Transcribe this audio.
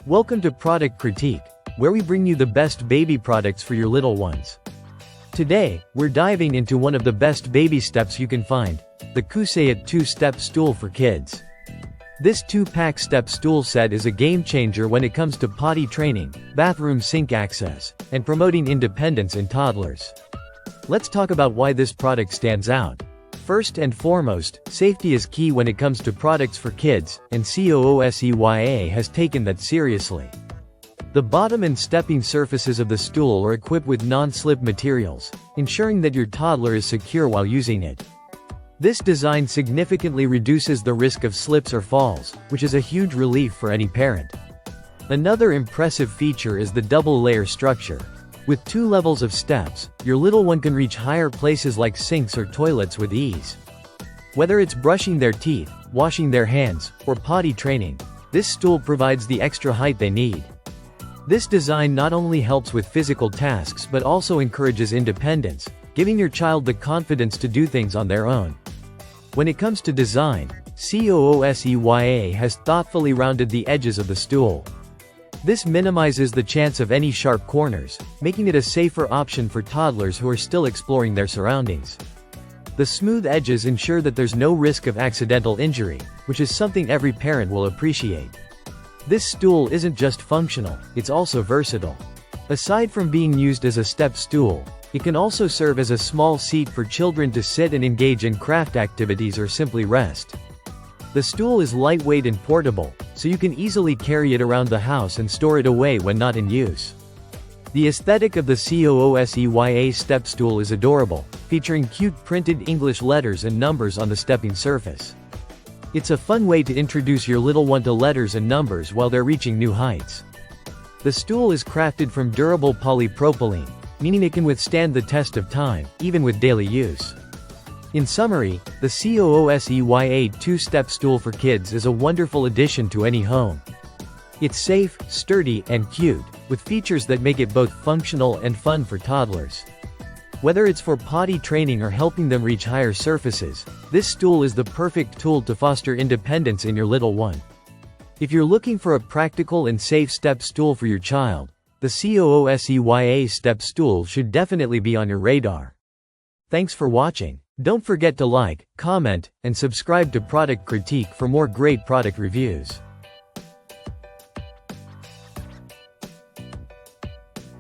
Welcome to Product Critique, where we bring you the best baby products for your little ones. Today, we're diving into one of the best baby steps you can find, the COOSEYA 2-Step Stool for Kids. This 2-pack step stool set is a game-changer when it comes to potty training, bathroom sink access, and promoting independence in toddlers. Let's talk about why this product stands out. First and foremost, safety is key when it comes to products for kids, and COOSEYA has taken that seriously. The bottom and stepping surfaces of the stool are equipped with non-slip materials, ensuring that your toddler is secure while using it. This design significantly reduces the risk of slips or falls, which is a huge relief for any parent. Another impressive feature is the double-layer structure. With 2 levels of steps, your little one can reach higher places like sinks or toilets with ease. Whether it's brushing their teeth, washing their hands, or potty training, this stool provides the extra height they need. This design not only helps with physical tasks but also encourages independence, giving your child the confidence to do things on their own. When it comes to design, COOSEYA has thoughtfully rounded the edges of the stool. This minimizes the chance of any sharp corners, making it a safer option for toddlers who are still exploring their surroundings. The smooth edges ensure that there's no risk of accidental injury, which is something every parent will appreciate. This stool isn't just functional, it's also versatile. Aside from being used as a step stool, it can also serve as a small seat for children to sit and engage in craft activities or simply rest. The stool is lightweight and portable, so you can easily carry it around the house and store it away when not in use. The aesthetic of the COOSEYA step stool is adorable, featuring cute printed English letters and numbers on the stepping surface. It's a fun way to introduce your little one to letters and numbers while they're reaching new heights. The stool is crafted from durable polypropylene, meaning it can withstand the test of time, even with daily use. In summary, the COOSEYA 2-Step Stool for Kids is a wonderful addition to any home. It's safe, sturdy, and cute, with features that make it both functional and fun for toddlers. Whether it's for potty training or helping them reach higher surfaces, this stool is the perfect tool to foster independence in your little one. If you're looking for a practical and safe step stool for your child, the COOSEYA step stool should definitely be on your radar. Thanks for watching. Don't forget to like, comment, and subscribe to Product Critique for more great product reviews.